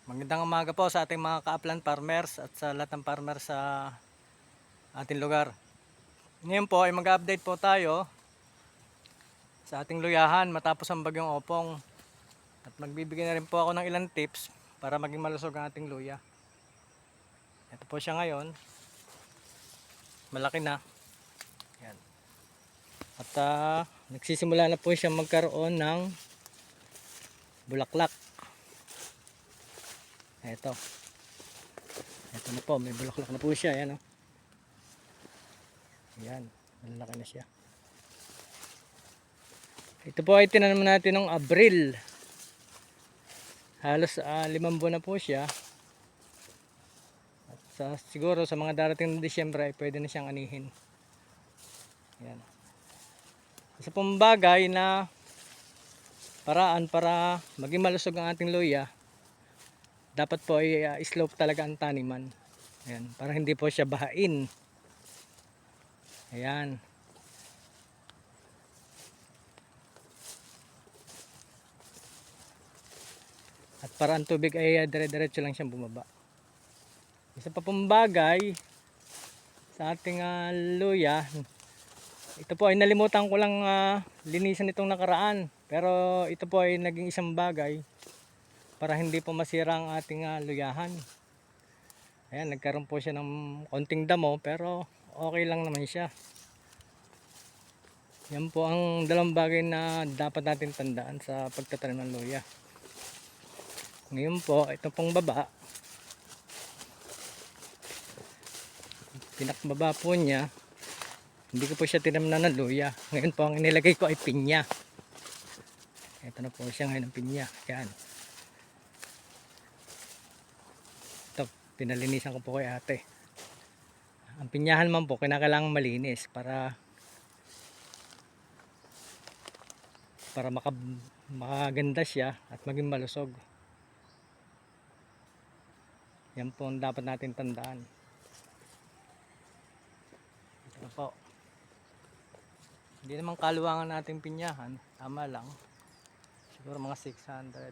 Magandang umaga po sa ating mga ka-upland farmers at sa lahat ng farmers sa ating lugar. Ngayon po ay mag-update po tayo sa ating luyahan matapos ang bagyong Opong. At magbibigay na rin po ako ng ilang tips para maging malusog ang ating luya. Ito po siya ngayon. Malaki na. Yan. At nagsisimula na po siya magkaroon ng bulaklak. Ito. Ito na po, may bulaklak na po siya. Yan, oh. Yan, malaki na siya. Ito po ay tinanim natin noong Abril. Halos 5 buwan na po siya. At siguro sa mga darating na Disyembre ay pwede na siyang anihin. Yan. Isa pong bagay na paraan para maging malusog ang ating luya, dapat po ay slope talaga ang taniman. Ayan, para hindi po siya bahain. Ayan. At para ang tubig ay dire-diretso lang siyang bumaba. Isa pa pong bagay sa ating luya, ito po ay nalimutan ko lang linisan itong nakaraan. Pero ito po ay naging isang bagay para hindi po masira ang ating luyahan. Ayan, nagkaroon po siya ng konting damo pero okay lang naman siya. Yan po ang dalawang bagay na dapat natin tandaan sa pagtatanim ng luya. Ngayon po, ito pong baba, pinakbaba po niya, hindi ko po siya tinamnan ng luya. Ngayon po ang inilagay ko ay pinya. Ito na po siya ngayon ng pinya. Yan. Ito, pinalinisan ko po kay ate. Ang pinyahan man po, kinakailangan malinis para makaganda siya at maging malusog. Yan po ang dapat natin tandaan. Ito na po. Hindi naman kaluwangan natin pinyahan, tama lang. Siguro mga 600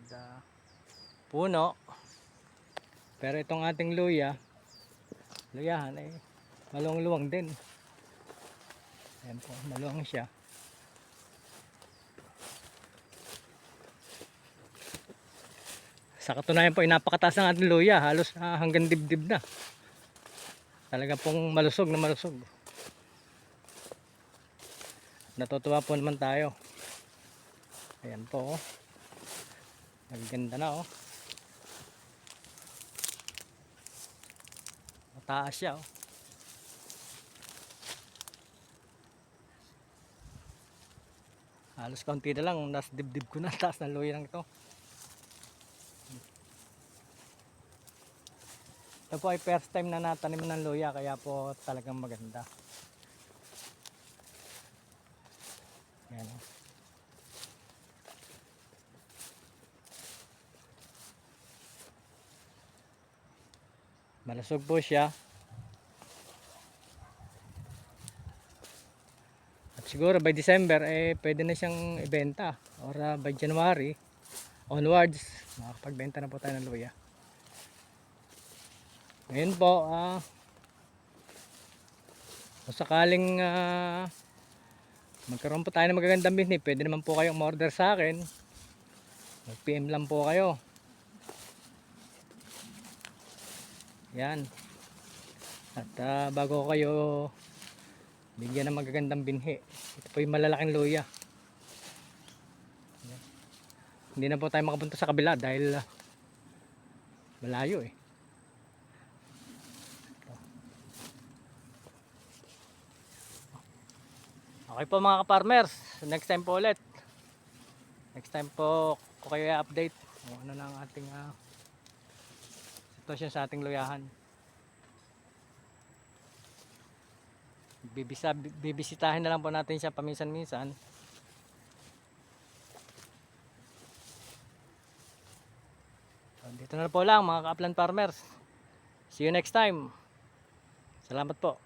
puno. Pero itong ating luyahan ay maluwang-luwang din. Ayan po, maluwang siya. Sa katunayan po, napakataas ng ating luya, halos hanggang dibdib na. Talaga pong malusog na malusog. Natutuwa po naman tayo. Ayan po, oh. Nagaganda na, oh. Mataas siya, oh. Halos kaunti na lang, nasa dibdib ko na, taas ng luya lang ito. Ito po ay first time na natanim ng luya, kaya po talagang maganda. Ayan, oh. Malusog po siya. At siguro by December pwede na siyang ibenta, or by January onwards makakapagbenta na po tayo ng luya. Ngayon po, kung sakaling magkaroon po tayo ng magagandang business, pwede naman po kayong order sa akin. Mag-PM lang po kayo. Yan. At bago kayo bigyan ng magagandang binhi, ito po yung malalaking luya. Yan. Hindi na po tayo makapunta sa kabila dahil malayo, eh. Okay po mga ka-farmers, next time po ulit. Next time po ko kayo i-update kung ano na ang ating sitwasyon sa ating luyahan. Bibisitahin na lang po natin siya paminsan-minsan. Dito na po lang mga ka-upland farmers. See you next time. Salamat po.